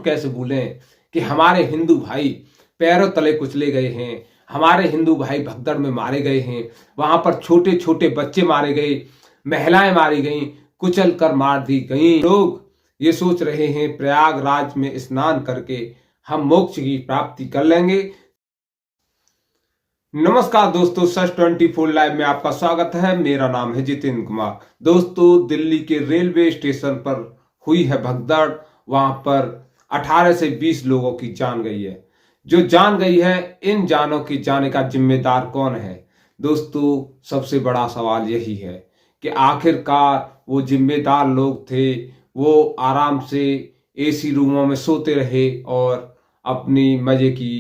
कैसे भूलें कि हमारे हिंदू भाई पैरों तले कुचले गए हैं, हमारे हिंदू भाई भगदड़ में मारे गए हैं, वहां पर छोटे छोटे बच्चे मारे गए, महिलाएं मारी गईं, कुचल कर मार दी गईं। लोग ये सोच रहे हैं प्रयागराज में स्नान करके हम मोक्ष की प्राप्ति कर लेंगे। नमस्कार दोस्तों, सच 24 लाइव में आपका स्वागत है। मेरा नाम है जितेंद्र कुमार। दोस्तों, दिल्ली के रेलवे स्टेशन पर हुई है भगदड़। वहां पर 18 से 20 लोगों की जान गई है। जो जान गई है, इन जानों की जाने का जिम्मेदार कौन है? दोस्तों, सबसे बड़ा सवाल यही है कि आखिरकार वो जिम्मेदार लोग थे, वो आराम से एसी रूमों में सोते रहे और अपनी मजे की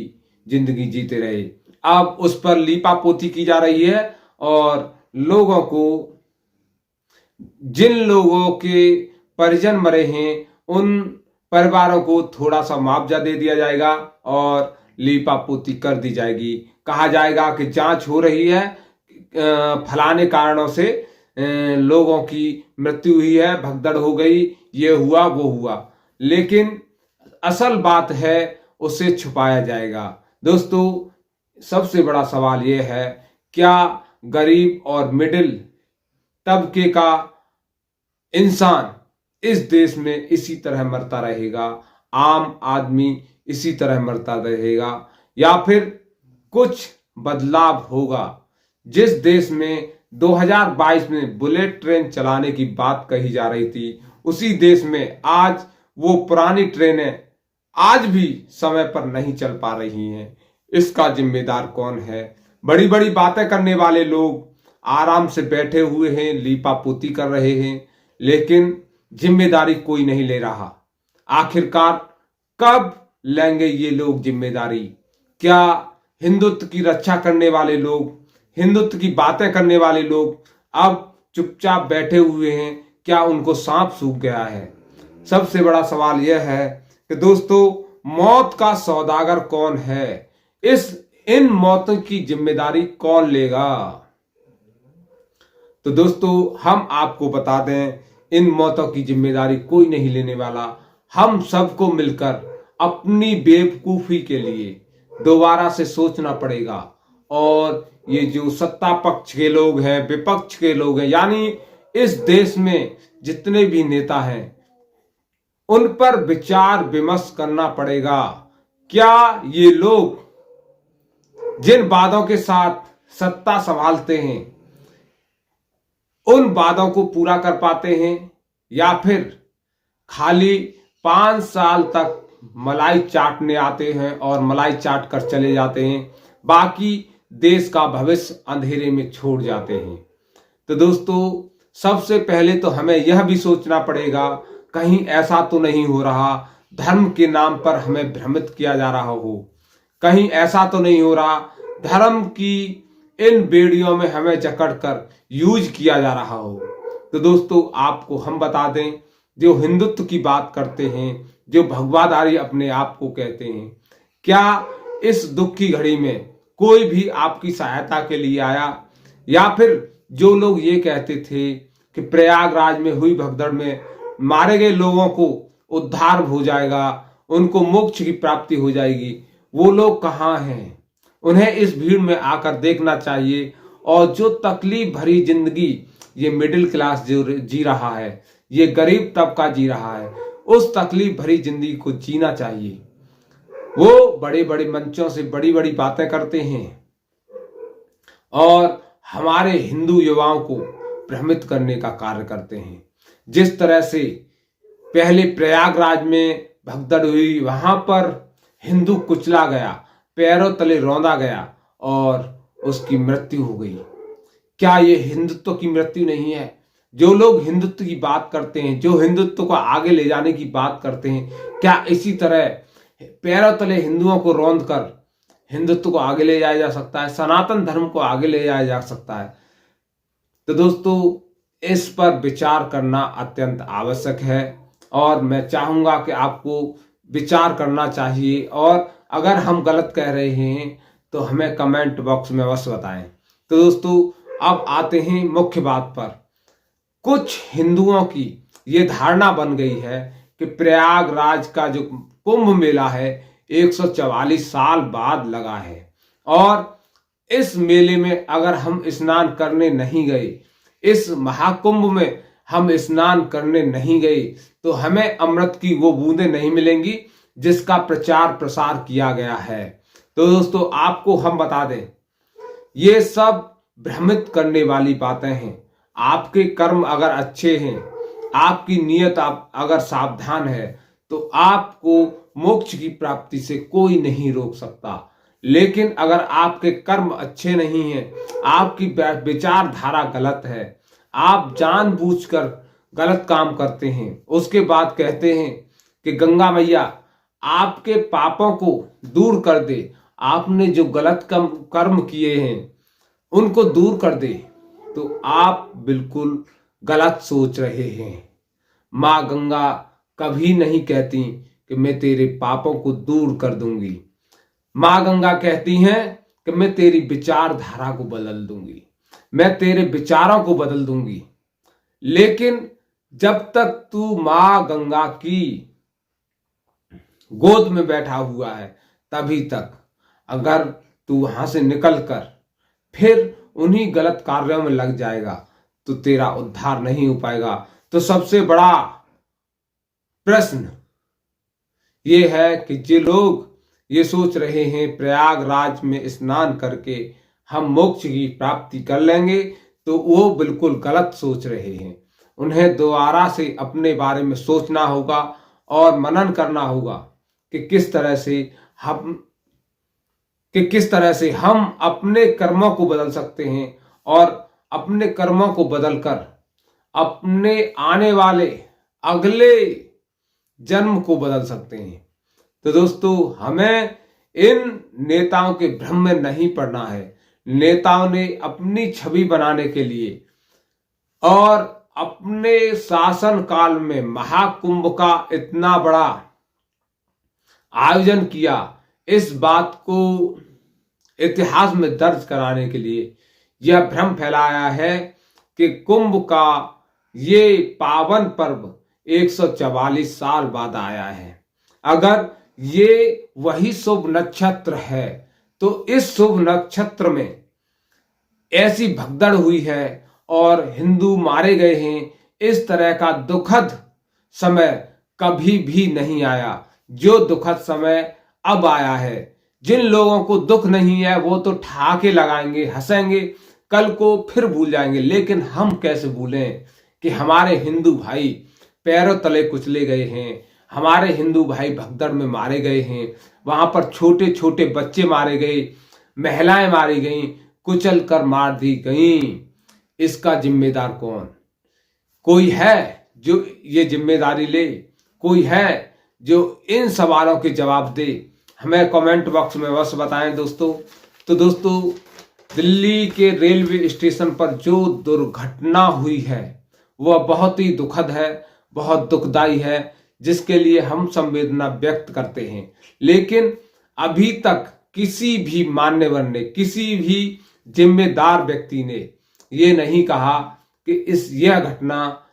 जिंदगी जीते रहे। अब उस पर लीपापोती की जा रही है और लोगों को, जिन लोगों के परिजन मरे हैं, उन परिवारों को थोड़ा सा मुआवजा दे दिया जाएगा और लीपापोती कर दी जाएगी। कहा जाएगा कि जांच हो रही है, फलाने कारणों से लोगों की मृत्यु हुई है, भगदड़ हो गई, ये हुआ वो हुआ, लेकिन असल बात है उसे छुपाया जाएगा। दोस्तों, सबसे बड़ा सवाल यह है, क्या गरीब और मिडिल तबके का इंसान इस देश में इसी तरह मरता रहेगा? आम आदमी इसी तरह मरता रहेगा या फिर कुछ बदलाव होगा? जिस देश में 2022 में बुलेट ट्रेन चलाने की बात कही जा रही थी, उसी देश में आज वो पुरानी ट्रेनें आज भी समय पर नहीं चल पा रही हैं। इसका जिम्मेदार कौन है? बड़ी बड़ी बातें करने वाले लोग आराम से बैठे हुए हैं, लीपापोती कर रहे हैं, लेकिन जिम्मेदारी कोई नहीं ले रहा। आखिरकार कब लेंगे ये लोग जिम्मेदारी? क्या हिंदुत्व की रक्षा करने वाले लोग, हिंदुत्व की बातें करने वाले लोग अब चुपचाप बैठे हुए हैं? क्या उनको सांप सूख गया है? सबसे बड़ा सवाल यह है कि दोस्तों, मौत का सौदागर कौन है? इन मौतों की जिम्मेदारी कौन लेगा? तो दोस्तों, हम आपको बता दें, इन मौतों की जिम्मेदारी कोई नहीं लेने वाला। हम सबको मिलकर अपनी बेवकूफी के लिए दोबारा से सोचना पड़ेगा और ये जो सत्ता पक्ष के लोग हैं, विपक्ष के लोग हैं, यानी इस देश में जितने भी नेता हैं, उन पर विचार विमर्श करना पड़ेगा। क्या ये लोग जिन वादों के साथ सत्ता संभालते हैं, उन वादों को पूरा कर पाते हैं या फिर खाली 5 साल तक मलाई चाटने आते हैं और मलाई चाट कर चले जाते हैं, बाकी देश का भविष्य अंधेरे में छोड़ जाते हैं? तो दोस्तों, सबसे पहले तो हमें यह भी सोचना पड़ेगा, कहीं ऐसा तो नहीं हो रहा धर्म के नाम पर हमें भ्रमित किया जा रहा हो, कहीं ऐसा तो नहीं हो रहा धर्म की इन बेड़ियों में हमें जकड़कर यूज किया जा रहा हो। तो दोस्तों, आपको हम बता दें, जो हिंदुत्व की बात करते हैं, जो भगवाधारी अपने आप को कहते हैं, क्या इस दुख की घड़ी में कोई भी आपकी सहायता के लिए आया? या फिर जो लोग ये कहते थे कि प्रयागराज में हुई भगदड़ में मारे गए लोगों को उद्धार हो जाएगा, उनको मोक्ष की प्राप्ति हो जाएगी, वो लोग कहाँ हैं? उन्हें इस भीड़ में आकर देखना चाहिए। और जो तकलीफ भरी जिंदगी ये मिडिल क्लास जो जी रहा है, ये गरीब तबका जी रहा है, उस तकलीफ भरी जिंदगी को जीना चाहिए। वो बड़े बड़े मंचों से बड़ी बड़ी बातें करते हैं और हमारे हिंदू युवाओं को भ्रमित करने का कार्य करते हैं। जिस तरह से पहले प्रयागराज में भगदड़ हुई, वहां पर हिंदू कुचला गया, पैरों तले रौंदा गया और उसकी मृत्यु हो गई। क्या ये हिंदुत्व की मृत्यु नहीं है? जो लोग हिंदुत्व की बात करते हैं, जो हिंदुत्व को आगे ले जाने की बात करते हैं, क्या इसी तरह पैरों तले हिंदुओं को रौंद कर हिंदुत्व को आगे ले जाया जा सकता है? सनातन धर्म को आगे ले जाया जा सकता है? तो दोस्तों, इस पर विचार करना अत्यंत आवश्यक है और मैं चाहूंगा कि आपको विचार करना चाहिए। और अगर हम गलत कह रहे हैं तो हमें कमेंट बॉक्स में अवश्य बताएं। तो दोस्तों, अब आते हैं मुख्य बात पर। कुछ हिंदुओं की ये धारणा बन गई है कि प्रयागराज का जो कुंभ मेला है 144 साल बाद लगा है। और इस मेले में अगर हम स्नान करने नहीं गए, इस महाकुंभ में हम स्नान करने नहीं गए, तो हमें अमृत की वो बूंदें नहीं मिलेंगी जिसका प्रचार प्रसार किया गया है। तो दोस्तों, आपको हम बता दें, ये सब भ्रमित करने वाली बातें हैं। आपके कर्म अगर अच्छे हैं, आपकी नीयत आप अगर सावधान है, तो आपको मोक्ष की प्राप्ति से कोई नहीं रोक सकता। लेकिन अगर आपके कर्म अच्छे नहीं हैं, आपकी विचारधारा गलत है, आप जानबूझकर गलत काम करते हैं, उसके बाद कहते हैं कि गंगा मैया आपके पापों को दूर कर दे, आपने जो गलत कर्म किए हैं उनको दूर कर दे, तो आप बिल्कुल गलत सोच रहे हैं। माँ गंगा कभी नहीं कहती कि मैं तेरे पापों को दूर कर दूंगी। माँ गंगा कहती हैं कि मैं तेरी विचारधारा को बदल दूंगी, मैं तेरे विचारों को बदल दूंगी। लेकिन जब तक तू माँ गंगा की गोद में बैठा हुआ है, तभी तक। अगर तू वहां से निकलकर फिर उन्हीं गलत कार्यों में लग जाएगा, तो तेरा उद्धार नहीं हो पाएगा। तो सबसे बड़ा प्रश्न ये है कि जो लोग ये सोच रहे हैं प्रयागराज में स्नान करके हम मोक्ष की प्राप्ति कर लेंगे, तो वो बिल्कुल गलत सोच रहे हैं। उन्हें दोबारा से अपने बारे में सोचना होगा और मनन करना होगा कि किस तरह से हम अपने कर्मों को बदल सकते हैं और अपने कर्मों को बदलकर अपने आने वाले अगले जन्म को बदल सकते हैं। तो दोस्तों, हमें इन नेताओं के भ्रम में नहीं पड़ना है। नेताओं ने अपनी छवि बनाने के लिए और अपने शासन काल में महाकुंभ का इतना बड़ा आयोजन किया, इस बात को इतिहास में दर्ज कराने के लिए यह भ्रम फैलाया है कि कुंभ का ये पावन पर्व 144 साल बाद आया है। अगर ये वही शुभ नक्षत्र है, तो इस शुभ नक्षत्र में ऐसी भगदड़ हुई है और हिंदू मारे गए हैं, इस तरह का दुखद समय कभी भी नहीं आया जो दुखद समय अब आया है। जिन लोगों को दुख नहीं है वो तो ठहाके लगाएंगे, हंसेंगे, कल को फिर भूल जाएंगे। लेकिन हम कैसे भूलें कि हमारे हिंदू भाई पैरों तले कुचले गए हैं, हमारे हिंदू भाई भगदड़ में मारे गए हैं, वहां पर छोटे छोटे बच्चे मारे गए, महिलाएं मारी गईं, कुचल कर मार दी गईं। इसका जिम्मेदार कौन? कोई है जो ये जिम्मेदारी ले? कोई है जो इन सवालों के जवाब दे? हमें कमेंट बॉक्स में बस बताएं दोस्तों। तो दोस्तों, दिल्ली के रेलवे स्टेशन पर जो दुर्घटना हुई है वह बहुत ही दुखद है, बहुत दुखदाई है, जिसके लिए हम संवेदना व्यक्त करते हैं। लेकिन अभी तक किसी भी मान्यवर ने, किसी भी जिम्मेदार व्यक्ति ने ये नहीं कहा कि यह घटना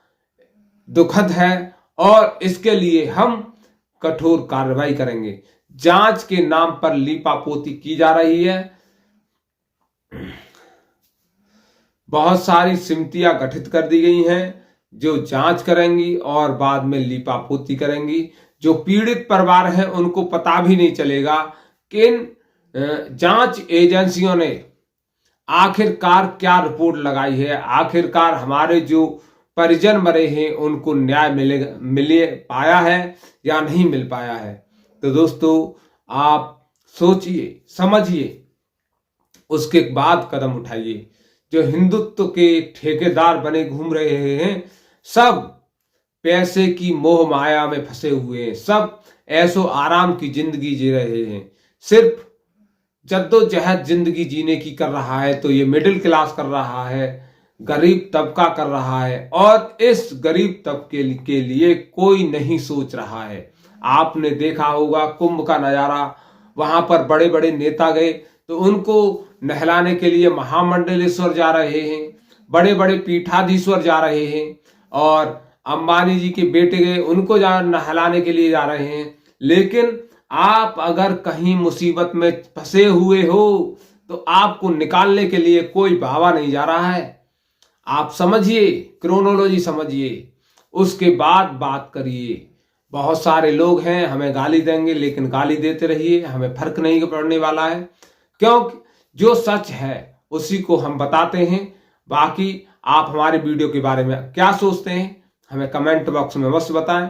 दुखद है और इसके लिए हम कठोर कार्रवाई करेंगे। जांच के नाम पर लीपापोती की जा रही है। बहुत सारी समितियां गठित कर दी गई हैं जो जांच करेंगी और बाद में लीपापोती करेंगी। जो पीड़ित परिवार हैं उनको पता भी नहीं चलेगा कि इन जांच एजेंसियों ने आखिरकार क्या रिपोर्ट लगाई है, आखिरकार हमारे जो परिजन मरे हैं उनको न्याय मिले पाया है या नहीं मिल पाया है। तो दोस्तों, आप सोचिए, समझिए, उसके बाद कदम उठाइए। जो हिंदुत्व के ठेकेदार बने घूम रहे हैं, सब पैसे की मोह माया में फंसे हुए हैं, सब ऐसो आराम की जिंदगी जी रहे हैं। सिर्फ जद्दोजहद जिंदगी जीने की कर रहा है तो ये मिडिल क्लास कर रहा है, गरीब तबका कर रहा है, और इस गरीब तबके के लिए कोई नहीं सोच रहा है। आपने देखा होगा कुंभ का नजारा, वहां पर बड़े बड़े नेता गए तो उनको नहलाने के लिए महामंडलेश्वर जा रहे हैं, बड़े बड़े पीठाधीश्वर जा रहे हैं, और अंबानी जी के बेटे गए उनको नहलाने के लिए जा रहे हैं। लेकिन आप अगर कहीं मुसीबत में फंसे हुए हो तो आपको निकालने के लिए कोई भावा नहीं जा रहा है। आप समझिए, क्रोनोलॉजी समझिए, उसके बाद बात करिए। बहुत सारे लोग हैं हमें गाली देंगे, लेकिन गाली देते रहिए, हमें फर्क नहीं पड़ने वाला है, क्योंकि जो सच है उसी को हम बताते हैं। बाकी आप हमारे वीडियो के बारे में क्या सोचते हैं हमें कमेंट बॉक्स में अवश्य बताएं।